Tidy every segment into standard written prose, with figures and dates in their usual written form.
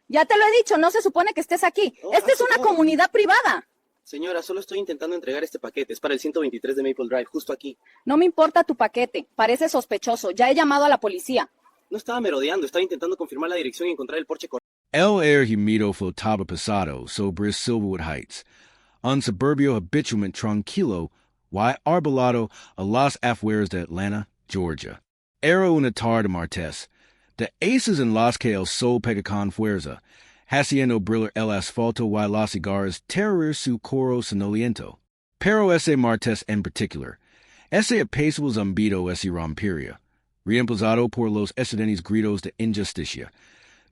Ya te lo he dicho, no se supone que estés aquí. Oh, Esta es una comunidad privada. Señora, solo estoy intentando entregar este paquete. Es para el 123 de Maple Drive, justo aquí. No me importa tu paquete. Parece sospechoso. Ya he llamado a la policía. No estaba merodeando, estaba intentando confirmar la dirección y encontrar el porche correcto. El ergimido flotaba pasado sobre Silverwood Heights, un suburbio habitualmente tranquilo y arbolado a las afueras de Atlanta, Georgia. Era una tarde martes, de aces en las que el sol pega con fuerza, haciendo brillar el asfalto y las cigarras terrorir su coro sonoliento. Pero ese martes en particular, ese apacible zumbido se rompería, reemplazado por los estridentes gritos de injusticia,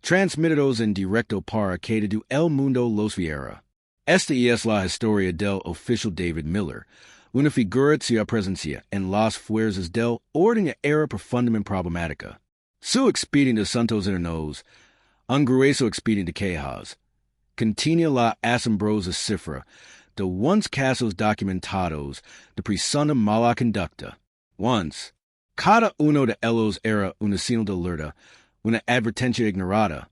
transmitidos en directo para que de el mundo los viera. Esta es la historia del oficial David Miller, una figura cuya presencia en las fuerzas del orden era profundamente problemática. Su expediente de Santos Internos, un grueso expediente de quejas, contiene la asombrosa cifra de once casos documentados de presunta mala conducta. Once, cada uno de ellos era una señal de alerta, una advertencia ignorada,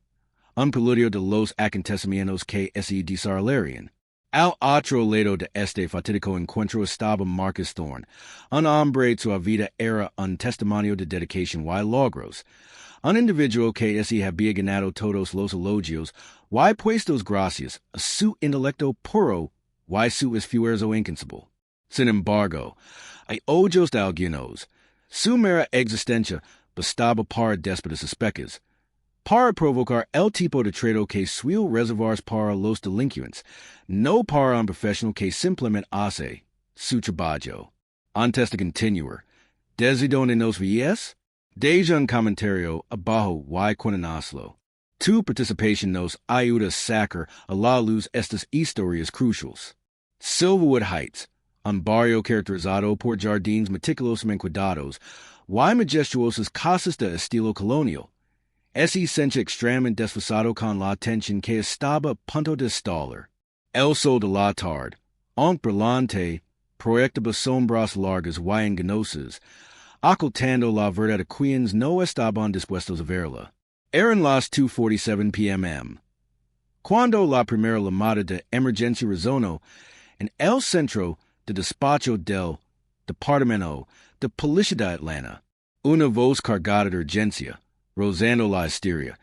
un peligro de los acontecimientos que se desarrollarían. Al otro lado de este fatídico encuentro estaba Marcus Thorne, un hombre cuya vida era un testimonio de dedicación y logros, un individuo que se había ganado todos los elogios y puestos gracias a su intelecto puro y su esfuerzo incansable. Sin embargo, hay ojos de algunos, su mera existencia bastaba para déspotas suspectos, para provocar el tipo de trato que suele reservarse para los delincuentes, no para un profesional que simplemente hace su trabajo. Antes de continuar, ¿desde donde nos ves? Deja un comentario abajo y cuéntanoslo. Tu participación nos ayuda a sacar a la luz estas historias cruciales. Silverwood Heights, un barrio caracterizado por jardines meticulosamente cuidados y majestuosas casas de estilo colonial, ese centro extremadamente desfasado con la tensión que estaba a punto de estallar. El sol de la tarde, aunque brillante, proyectaba sombras largas y engañosas, ocultando la verdad a quienes no estaban dispuestos a verla. Eran las 2:47 p.m. cuando la primera llamada de emergencia resonó en el centro de despacho del Departamento de Policía de Atlanta. Una voz cargada de urgencia, rozando la histeria,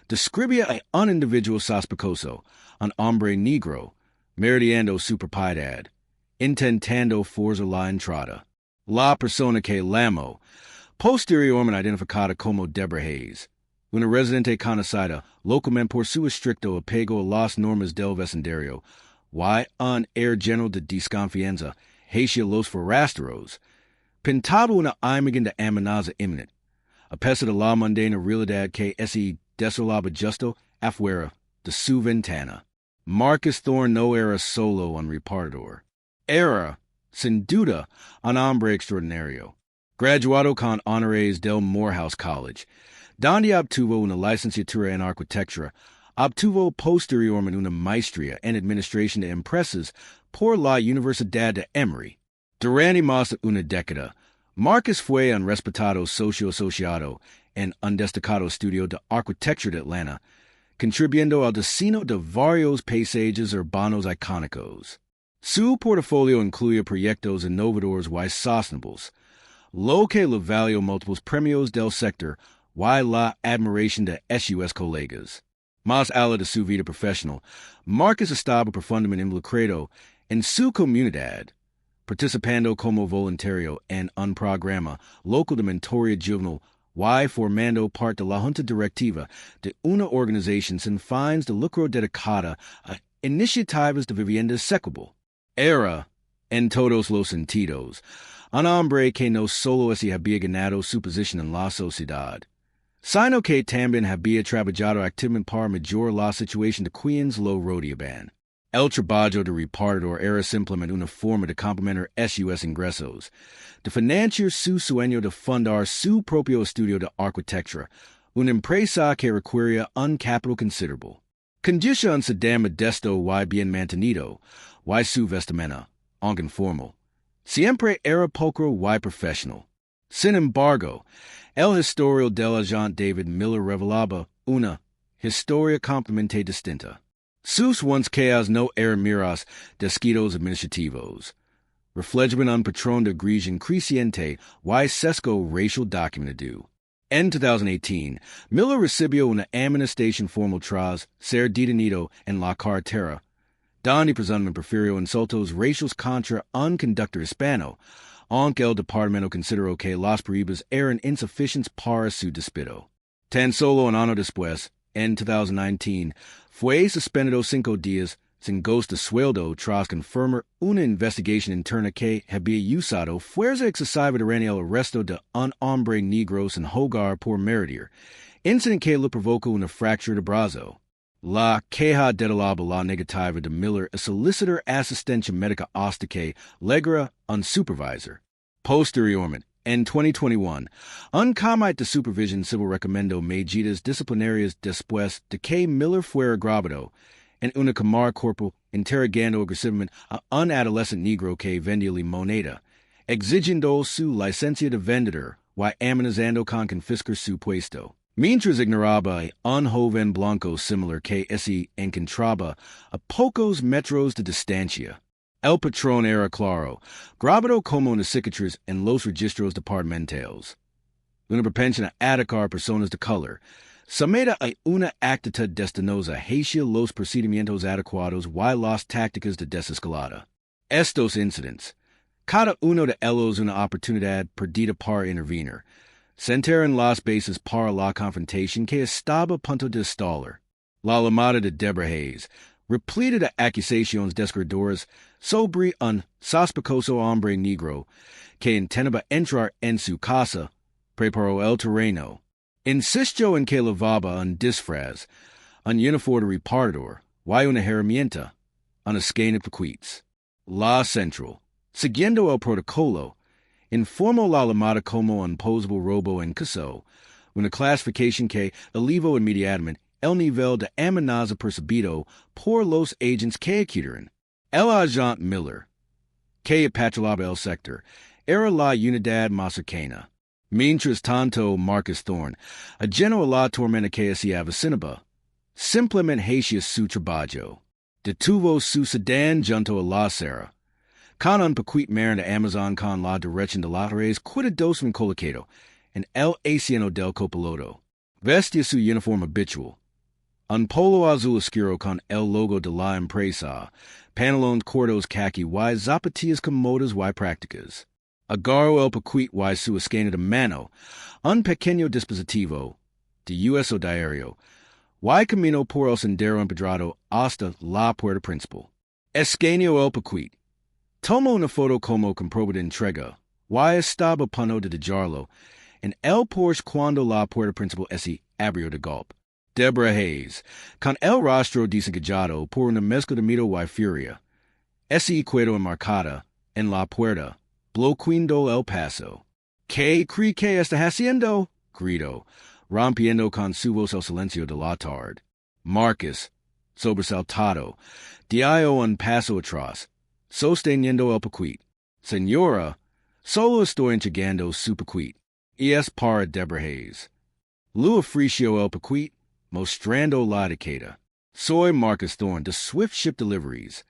describía a un individuo sospechoso, un hombre negro, merodeando su propiedad, intentando forzar la entrada. La persona que llamó, posteriormente identificada como Deborah Hayes, una residente conocida localmente por su estricto apego a las normas del vecindario, y un air general de desconfianza hacia los forasteros, pintaba una imagen de amenaza inminente, a pesar de la mundana realidad que se desolaba justo afuera de su ventana. Marcus Thorne no era solo un repartidor. Era, sin duda, un hombre extraordinario. Graduado con honores del Morehouse College, donde obtuvo una licenciatura en arquitectura, obtuvo posteriormente una maestría en administración de empresas por la Universidad de Emory. Durante más de una década, Marcus fue un respetado socio asociado en un destacado estudio de arquitectura de Atlanta, contribuyendo al diseño de varios paisajes urbanos icónicos. Su portafolio incluye proyectos innovadores y sostenibles, lo que le valió múltiples premios del sector y la admiración de sus colegas. Más allá de su vida profesional, Marcus estaba profundamente involucrado en su comunidad, participando como voluntario en un programa local de mentoría juvenil y formando parte de la junta directiva de una organización sin fines de lucro dedicada a iniciativas de vivienda asequible. Era, en todos los sentidos, un hombre que no solo se había ganado su posición en la sociedad, sino que también había trabajado activamente para mejorar la situación de quienes lo rodeaban. El trabajo de repartidor era simplemente una forma de complementar sus ingresos, de financiar su sueño de fundar su propio estudio de arquitectura, una empresa que requería un capital considerable. Conducía un sedán modesto y bien mantenido, y su vestimenta, aunque informal, siempre era pulcro y profesional. Sin embargo, el historial del agente David Miller revelaba una Historia complemente distinta. Sus once chaos no era miras desquitos administrativos. Reflexión un patrón de grisión creciente y sesco racial documentado. En 2018, Miller recibió una amonestación formal tras ser detenido en la carretera, donde presuntamente prefirió insultos raciales contra un conductor hispano, aunque el departamento consideró que las pruebas eran insuficientes para su despido. Tan solo un año después, en 2019, fue suspendido 5 días sin goce de sueldo tras confirmar una investigación interna que había usado fuerza excesiva durante el arresto de un hombre negro sin hogar por meritar, incidente que le provocó una fractura de brazo. La queja de la negativa de Miller es solicitar asistencia médica hasta que logra un supervisor. Posteriormente, en 2021, un comité de supervisión civil recomendó medidas disciplinarias después de que Miller fuera grabado en una cámara corporal interrogando agresivamente a un adolescente negro que vendía moneda, exigiendo su licencia de vendedor y amenazando con confiscar su puesto. Mientras ignoraba a un joven blanco similar que se encontraba a pocos metros de distancia. El patrón era claro, grabado como una cicatriz en los registros departamentales. Una propensión a atacar personas de color, someta a una actitud destinosa hacia los procedimientos adecuados y las tácticas de desescalada. Estos incidentes, cada uno de ellos una oportunidad perdida para intervenir, sentaron las bases para la confrontación que estaba a punto de estallar. La llamada de Deborah Hayes, repleta de acusaciones desgarradoras sobre un sospechoso hombre negro que intentaba entrar en su casa, preparó el terreno. Insistió en que llevaba un disfraz, un uniforme de repartidor, y una herramienta, una esquina de quiz. La central, siguiendo el protocolo, informó la llamada como un posible robo en caso, una clasificación que elevó inmediatamente el nivel de amenaza percibido por los agentes que acudieron. El agente Miller, que patrullaba el sector, era la unidad más cercana. Mientras tanto, Marcus Thorne, ajeno a la tormenta que se avecinaba, simplemente hacía su trabajo. Detuvo su sedán junto a la acera. Con un pequeño mar de Amazon con la dirección de las redes cuidadosamente colocado en el asiento del copiloto. Vestía su uniforme habitual. Un polo azul oscuro con el logo de la empresa, pantalones cortos khaki y zapatillas cómodas y prácticas. Agarró el pequeño y su esquina de mano, un pequeño dispositivo de uso diario, y caminó por el sendero empedrado hasta la puerta principal. Escaneó el pequeño. Tomó una foto como comproba de entrega, y estaba a punto de dejarlo en el Porsche cuando la puerta principal se abrió de golpe. Deborah Hayes, con el rostro desengajado por una mezcla de miedo y furia, se quedó enmarcada en la puerta, bloqueando el paso. ¿Qué cree que está haciendo? Gritó, rompiendo con su voz el silencio de la tarde. Marcus, sobresaltado, dio un paso atrás, sosteniendo el pequeño. Señora, solo estoy entregando su pequeño. Y es para Deborah Hayes. Lu ofreció el pequeño, mostrando la etiqueta. Soy Marcus Thorne de Swift Ship Deliveries.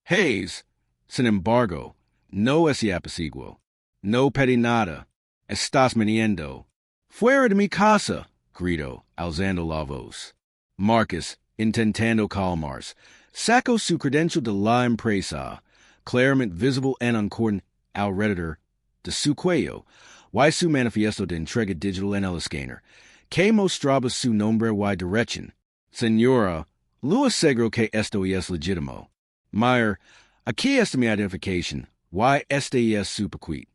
Hayes, sin embargo, no se apaciguó. No pedí nada. Estás mintiendo. Fuera de mi casa, gritó, alzando la voz. Marcus, intentando calmarse, sacó su credencial de la empresa, claramente visible en un cordón alrededor de su cuello, y su manifiesto de entrega digital en el escáner, que mostraba su nombre y dirección. Señora, lo aseguro que esto es legítimo. Meyer, aquí está mi identificación, y este es su pequeño.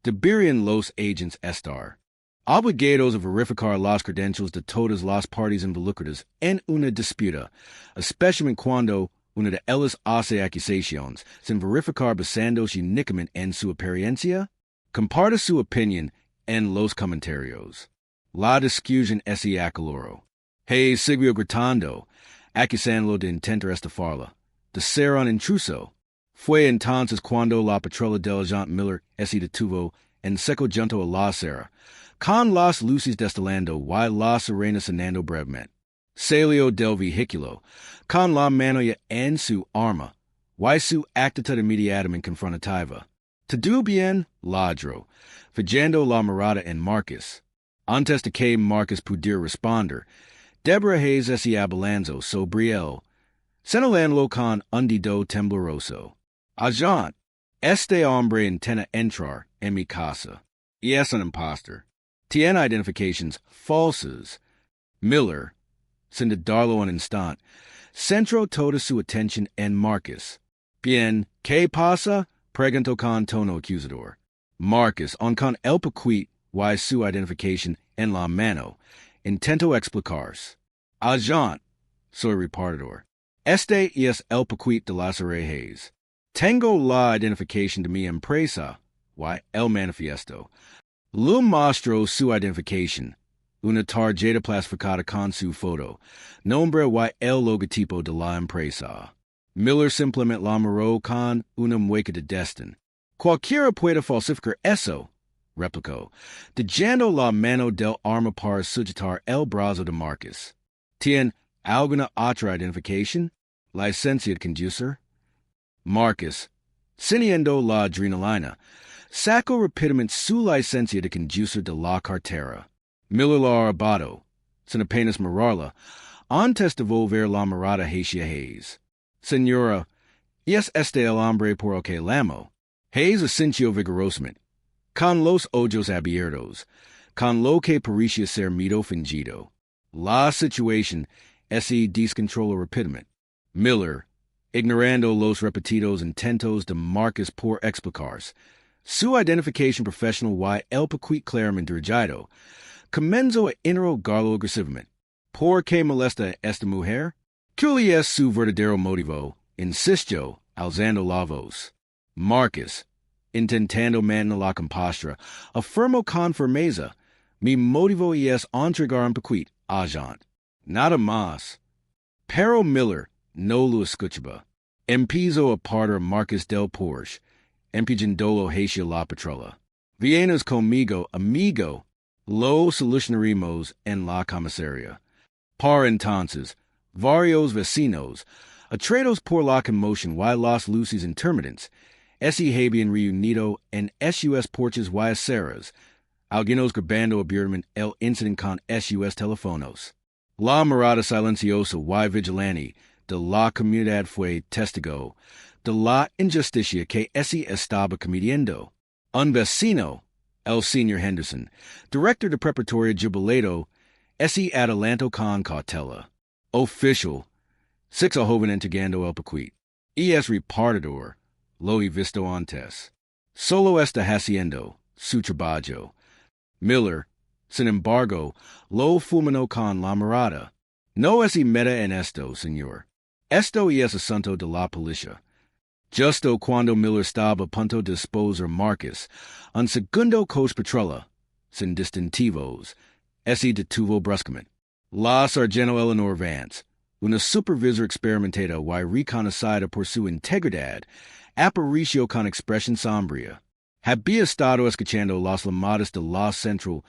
Deberían los agents estar obligados a verificar las credenciales de todas las partes involucradas en una disputa, especialmente cuando una de ellas hace acusaciones, sin verificar basándose únicamente en su apariencia. Comparte su opinión en los comentarios. La discusión se acaloró. Hayes siguió gritando, acusándolo de intentar estafarla, de ser un intruso. Fue entonces cuando la patrulla del agente Miller se detuvo en seco junto a la acera, con las luces destilando y las sirenas sonando brevemente. Salio del vehiculo, con la mano en su arma, y su actitud inmediatamente confrontativa. Todo bien, ladro, fallando la mirada en Marcus. Antes de que Marcus pudiera responder, Deborah Hayes se abalanzó sobre él, señalándolo con un dedo tembloroso. Agent, este hombre intenta entrar en mi casa, y es un impostor. Tiene identificaciones falsas. Miller, sin dudarlo un instante, centró toda su atención en Marcus. Bien, ¿qué pasa? Preguntó con tono acusador. Marcus, con el paquete y su identificación en la mano, intentó explicarse. Agent, soy repartidor. Este es el paquete de las Hayes. Tengo la identificación de mi empresa, y el manifiesto. Le mostró su identificación. Una tarjeta plastificada con su foto, nombre y el logotipo de la empresa. Miller simplemente la miró con una mueca de desdén. Cualquiera puede falsificar eso, replicó, dejando la mano del arma para sujetar el brazo de Marcus. ¿Tiene alguna otra identificación? Licencia de conducir? Marcus, sintiendo la adrenalina, sacó rápidamente su licencia de conducir de la cartera. Miller la arrebató, sin apenas mirarla, antes de volver la mirada hacia Hayes. Señora, ¿es este el hombre por el que llamo? Hayes asintió vigorosamente, con los ojos abiertos, con lo que parecía ser miedo fingido. La situación se descontroló rápidamente. Miller, ignorando los repetidos intentos de Marcus por explicarse, su identificación profesional y el paquete claramente dirigido, comenzó a interrogarlo agresivamente. ¿Por qué molesta a esta mujer? ¿Cuál es su verdadero motivo? Insistió, alzando la voz. Marcus, intentando mantener la compostura, afirmó con firmeza, mi motivo es entregar un paquete, agent. Nada más. Pero Miller no lo escuchaba. Empezó a partir Marcus del Porsche, empujándolo hacia la patrola. Vienes conmigo, amigo. Lo solucionaremos en la comisaría. Para entonces, varios vecinos, atraídos por la conmoción y las luces intermitentes, se habían reunido en sus porches y aceras, algunos grabando abiertamente el incidente con sus teléfonos. La mirada silenciosa y vigilante de la comunidad fue testigo de la injusticia que se estaba cometiendo. Un vecino, el señor Henderson, director de preparatoria jubilado, se adelantó con cautela. Oficial, six el joven entregando el paquete. Es repartidor, lo he visto antes. Solo está haciendo su trabajo. Miller, sin embargo, lo fulminó con la mirada. No se meta en esto, señor. Esto es asunto de la policía. Justo cuando Miller estaba a punto de exponer Marcus, un segundo coche patrola, sin distintivos, se detuvo bruscamente. La sargento Eleanor Vance, una supervisor experimentada y reconocida por su integridad, apareció con expresión sombría. Había estado escuchando las llamadas de la central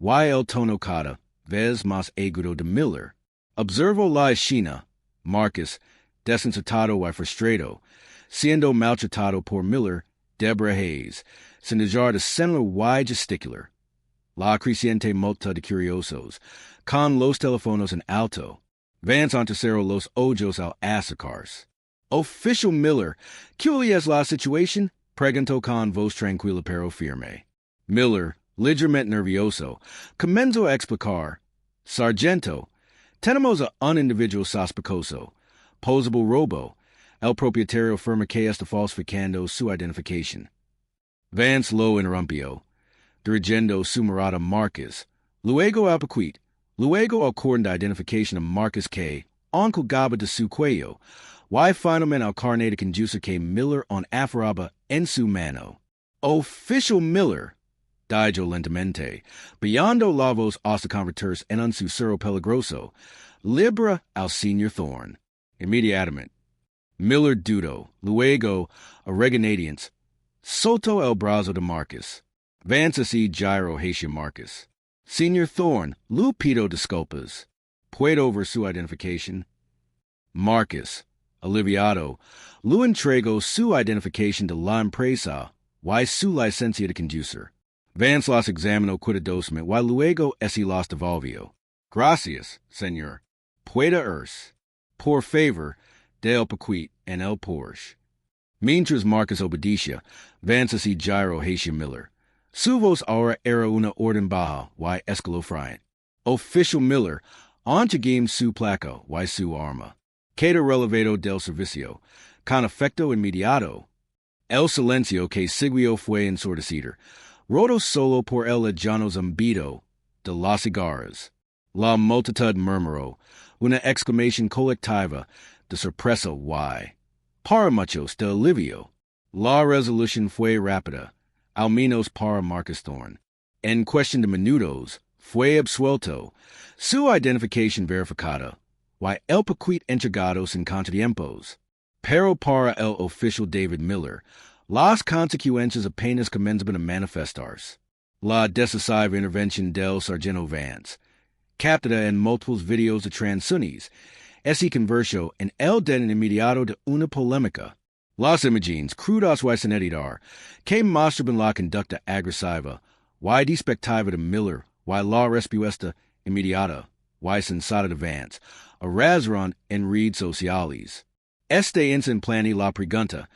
y el tono cada vez más agudo de Miller. Observó la escena. Marcus, desconcertado y frustrado, siendo maltratado por Miller, Deborah Hayes, sin dejar de señalar y gesticular. La creciente multa de curiosos, con los teléfonos en alto, Vance enterceró los ojos al acercarse. Oficial Miller, ¿cuál es la situación? Preguntó con voz tranquila pero firme. Miller, ligeramente nervioso, comenzó a explicar. Sargento, tenemos a un individuo sospechoso, posable robo. El propietario afirma que está falsificando su identificación. Vance lo interrumpió, dirigiendo su mirada a Marcus, luego al paquete, luego al cordón de identificación a Marcus que, colgaba de su cuello, y finalmente al carnet de conducir que Miller aferraba en su mano. Oficial Miller, dijo lentamente, bajando la voz hasta convertirse en un susurro peligroso, libera al señor Thorne. Inmediatamente. Miller dudó, luego, a regañadientes, soltó el brazo de Marcus. Vance se giró hacia Marcus. Señor Thorne, le pido disculpas. puedo ver su identificación. Marcus, aliviado, lo entrego su identificación de la empresa, y su licencia de conducir. Vance los examinó cuidadosamente, y luego ese los devolvió. Gracias, señor. Puede irse. Por favor, del paquete en el Porsche. Mientras Marcus obedecia, Vance y Gyro hacia Miller. Su voz ahora era una orden baja, y escalofriante. Official Miller, game su placa, y su arma. Queda relevado del servicio, con efecto inmediato. El silencio que siguió fue ensordecido, roto solo por el lejano zumbido de las cigarras. La multitud murmuró, una exclamación colectiva de sorpresa y, para muchos, de alivio. La resolución fue rápida, al menos para Marcus Thorne. En cuestión de minutos, fue absuelto, su identificación verificada, y el paquete entregado sin contratiempos. Pero para el oficial David Miller, las consecuencias apenas comenzaban a manifestarse. La decisiva intervención del sargento Vance, captada en múltiples videos de transunis, se convirtió en el den inmediato de una polémica. Las imágenes crudas y sin editar, que mostraban la conducta agresiva y despectiva de Miller y la respuesta inmediata y sensata de Vance, arrasaron en redes sociales. Este incidente la pregunta,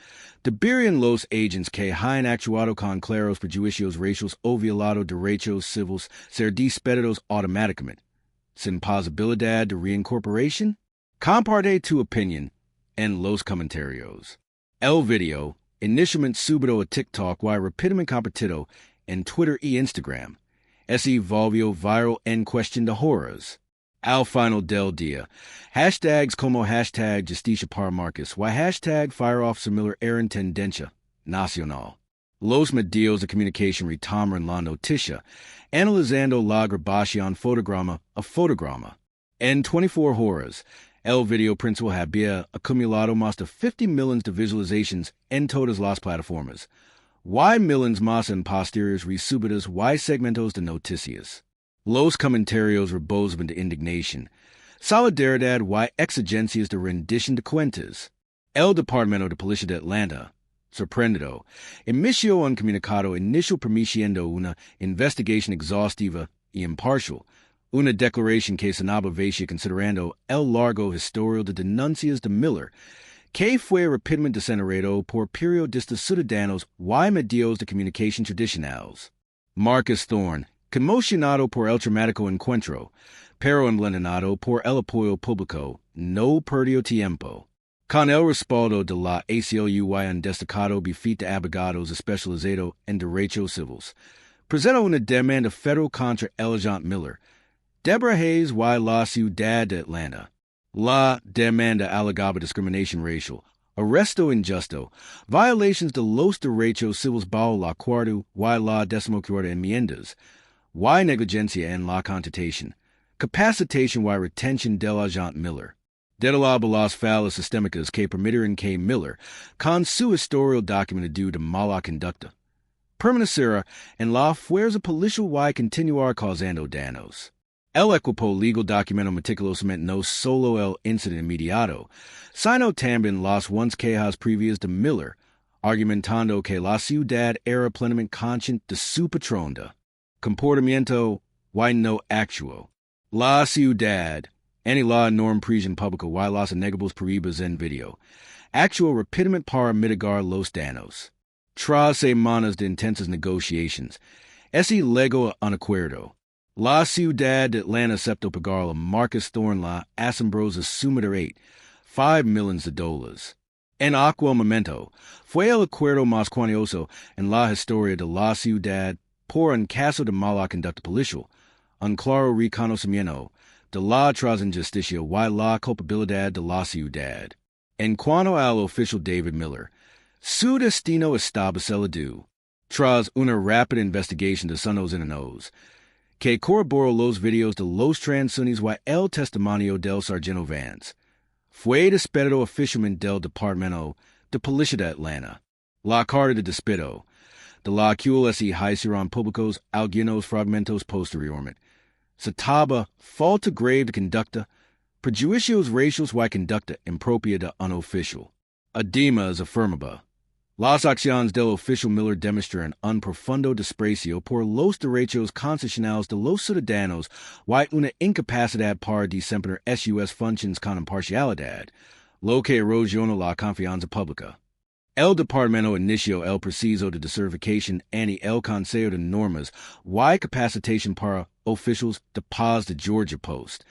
¿deberían los agentes que hayan actuado con claros prejuicios raciales o violado derechos civiles ser despedidos automáticamente, sin posibilidad de reincorporación? Comparte tu opinión en los comentarios. El video, inicialmente subido a TikTok y rápidamente compartido en Twitter y Instagram, se volvió viral en cuestión de horas. Al final del día, hashtags como hashtag Justicia para Marcus y hashtag FireOfficer Miller eran tendencia nacional. Los medios de comunicación retomaron la noticia, analizando la grabación fotograma a fotograma. En 24 horas, el video principal había acumulado más de 50 millones de visualizaciones en todas las plataformas, y millones más en posteriores resubidas y segmentos de noticias. Los comentarios rebosaban de indignación, solidaridad y exigencias de rendición de cuentas. El Departamento de Policía de Atlanta, sorprendido, emitió un comunicado inicial permitiendo una investigación exhaustiva y imparcial, una declaración que sonaba vacía considerando el largo historial de denuncias de Miller, que fue rápidamente desenterrado por periodistas ciudadanos y medios de comunicación tradicionales. Marcus Thorne, conmocionado por el traumático encuentro, pero envenenado por el apoyo público, no perdió tiempo. Con el respaldo de la ACLU y un destacado bufete de abogados especializado en derechos civiles, presentó una demanda federal contra el agente Miller, Deborah Hayes y la ciudad de Atlanta. La demanda alegaba discriminación racial, arresto injusto, violaciones de los derechos civiles bajo la cuarta y la decimocuarta enmiendas, y negligencia en la contratación, capacitación y retención del agente Miller. Detalaba las fallas sistémicas que permitieron que Miller, con su historial documentado de mala conducta, permaneciera en la fuerza policial y continuar causando daños. El equipo legal documentó meticulosamente no solo el incidente inmediato, sino también las once quejas previas de Miller, argumentando que la ciudad era plenamente consciente de su patronda, comportamiento y no actuó. La ciudad, en la norma prisión pública y las negables prohibidas en video, actuó rápidamente para mitigar los daños. Tras semanas de intensas negociaciones, ese llegó a un acuerdo. La ciudad de Atlanta aceptó pagar a Marcus Thorne la asombrosa suma de $5 millones. En aquel momento, fue el acuerdo más cuantioso en la historia de la ciudad por un caso de mala conducta policial, un claro reconocimiento de la injusticia y la culpabilidad de la ciudad. En cuanto al oficial David Miller, su destino estaba sellado. Tras una rápida investigación de sonos enanos, que corroboró los videos de los transunis y el testimonio del sargento Vance, fue despedido oficialmente del Departamento de Policía de Atlanta. La carta de despido, de la cual se hicieron públicos algunos fragmentos posteriormente, Sataba, falta grave de conducta, prejuicios racials y conducta impropia de un oficial. Adema is affirmaba. Las acciones del oficial Miller demuestran un profundo desprecio por los derechos constitucionales de los ciudadanos y una incapacidad para desempeñar sus funciones con imparcialidad, lo que erosiona la confianza pública. El Departamento inició el proceso de decertificación y el Consejo de Normas y Capacitación para Oficials de Paz de Georgia Post,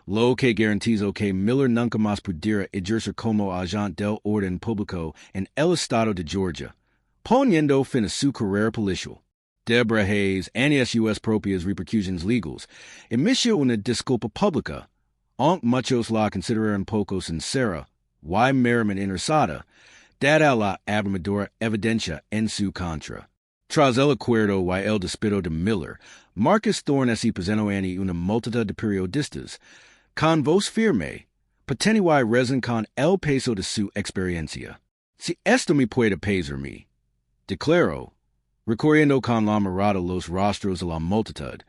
lo que garantizó que Miller nunca más pudiera ejercer como agente del orden público en el estado de Georgia, poniendo fin a su carrera policial. Deborah Hayes y sus propias repercusiones legales emitió una disculpa pública, aunque muchos la consideraron poco sincera y meramente interesada, dada la abrumadora evidencia en su contra. Tras el acuerdo y el despido de Miller, Marcus Thorne se presentó ante una multitud de periodistas, con voz firme, patente y resin con el peso de su experiencia. Si esto me puede pesar mí, declaró, recorriendo con la mirada los rostros de la multitud,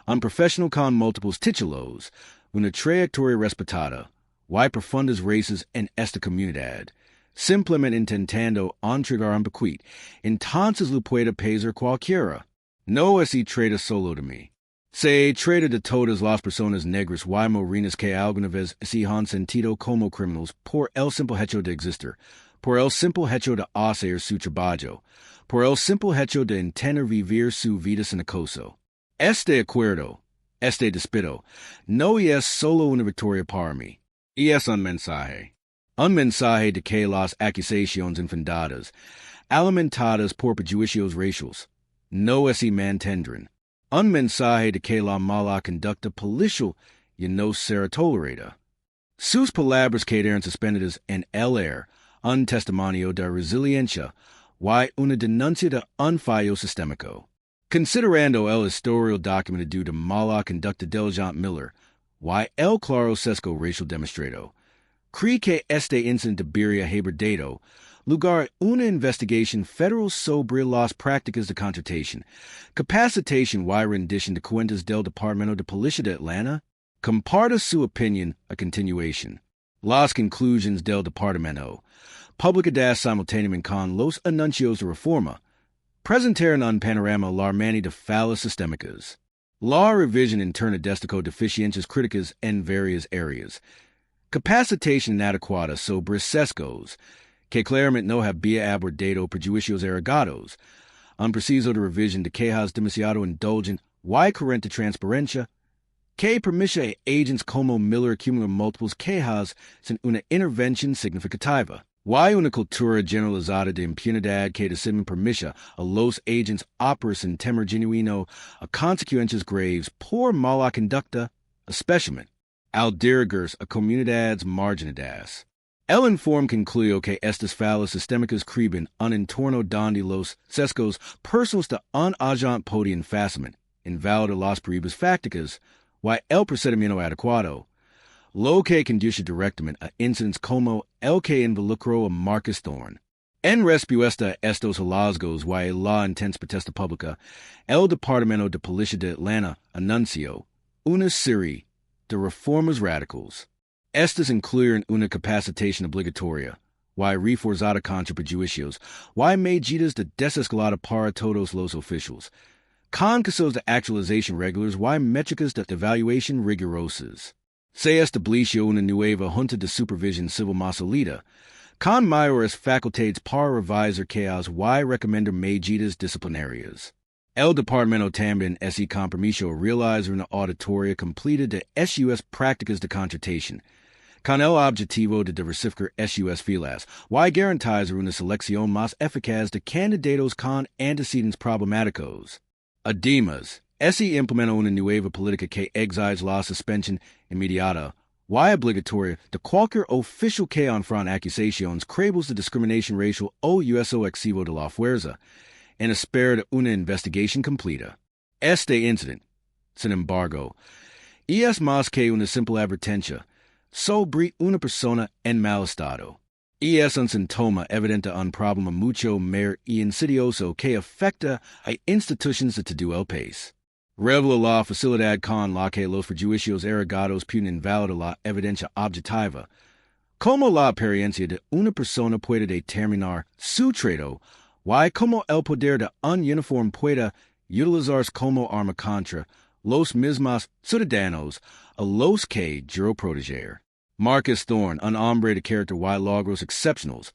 un profesional con múltiples títulos, una trayectoria respetada, y profundas raíces en esta comunidad, simplemente intentando entregar un bequit, entonces lo puede pesar cualquiera. No se trata solo de mí. Se trata de todas las personas negras y morenas que alguna vez se han sentido como criminales por el simple hecho de existir, por el simple hecho de hacer su trabajo, por el simple hecho de intentar vivir su vida sin acoso. Este acuerdo, este despido, no es solo una victoria para mí, es un mensaje. Un mensaje de que las acusaciones infundadas, alimentadas por prejuicios raciales, no se mantendrán. Un mensaje de que la mala conducta policial ya no será tolerada. Sus palabras quedaron suspendidas en el aire, un testimonio de resiliencia y una denuncia de un fallo sistémico. Considerando el historial documentado de mala conducta del agente Miller y el claro sesgo racial demostrado, cree que este incidente debería haber dado lugar a una investigación federal sobre las prácticas de contratación, capacitación y rendición de cuentas del Departamento de Policía de Atlanta. Comparta su opinión a continuación. Las conclusiones del Departamento, publicadas simultáneamente con los anuncios de reforma, presentaron un panorama alarmante de fallas sistémicas. La revisión interna destacó deficiencias críticas en varias áreas. Capacitación inadecuada sobre sesgos, que claramente no había abordado prejuicios arraigados, un proceso de revisión de quejas demasiado indulgente y carente de transparencia, que permite a agents como Miller acumular múltiples quejas sin una intervención significativa, y una cultura generalizada de impunidad que también permite a los agents operar sin temor genuino a consecuencias graves por mala conducta, especialmente al dirigirse a comunidades marginadas. El informe concluyó que estas fallas sistémicas crean un entorno donde los sesgos personales de un agente podían fácilmente invalidar las pruebas fácticas y el procedimiento adecuado, lo que conduce directamente a incidentes como el que involucró a Marcus Thorne. En respuesta a estos hallazgos y la intensa protesta pública, el Departamento de Policía de Atlanta anunció una serie de reformas radicales. Estas incluyen una capacitación obligatoria, y reforzada contra prejuicios, y medidas de desescalada para todos los oficiales, con casos de actualización regulares y métricas de evaluación rigurosas. Se estableció una nueva Junta de Supervisión Civil más sólida, con mayores facultades para revisar casos y recomendar medidas disciplinarias. El Departamento también se comprometió a realizar una auditoría completa de sus prácticas de contratación, con el objetivo de diversificar sus filas y garantizar una selección más eficaz de candidatos con antecedentes problemáticos. Además, se implementó una nueva política que exige la suspensión inmediata y obligatoria de cualquier oficial que enfrente acusaciones creíbles de discriminación racial o uso excesivo de la fuerza, en espera de una investigación completa. Este incidente, sin embargo, es más que una simple advertencia sobre una persona en mal estado. Es un síntoma evidente de un problema mucho mayor y insidioso que afecta a instituciones de todo el país. Revela la facilidad con la que los prejuicios arraigados pueden invalidar la evidencia objetiva. Como la apariencia de una persona puede determinar su trato, y como el poder de un uniforme puede utilizarse como arma contra los mismos ciudadanos a los que juró proteger. Marcus Thorne, un hombre de carácter y logros excepcionales,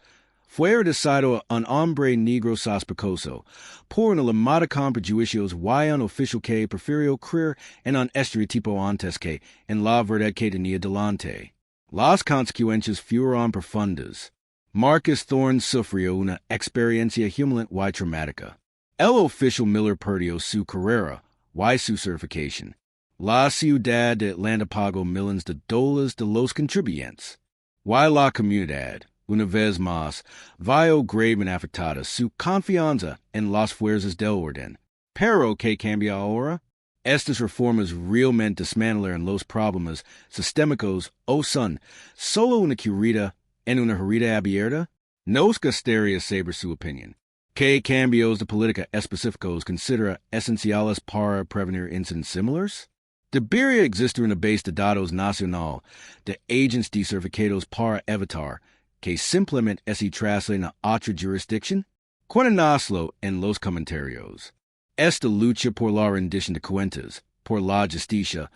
fue reducido a un hombre negro sospechoso por una limada con prejuicios y un oficial que prefirió creer en un estereotipo antes que en la verdad que tenía delante. Las consecuencias fueron profundas. Marcus Thorne sufrió una experiencia humillante y traumática. El oficial Miller perdió su carrera y su certificación. La ciudad de Atlanta pagó millones de dólares de los contribuyentes. Y la comunidad, una vez más, vio gravemente afectada su confianza en las fuerzas del orden. Pero, ¿qué cambia ahora? Estas reformas realmente desmantelaron los problemas sistémicos o son solo una curita en una herida abierta? Nos gustaría saber su opinión. ¿Qué cambios de política específicos considera esenciales para prevenir incidentes similares? Debería existir una base de datos nacional de agentes certificados para evitar que simplemente se trasladen a otra jurisdicción? Cuéntanoslo en los comentarios. Esta lucha por la rendición de cuentas, por la justicia,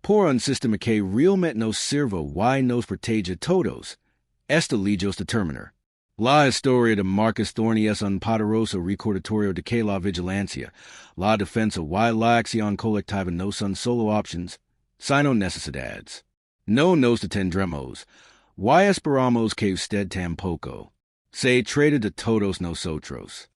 por un sistema que realmente nos sirva y nos proteja a todos, esta lejos de terminar. La historia de Marcus Thorne es un poderoso recordatorio de que la vigilancia, la defensa y la acción colectiva no son solo opciones, sino necesidades. No nos detendremos, y esperamos que usted tampoco. Se trata de todos nosotros.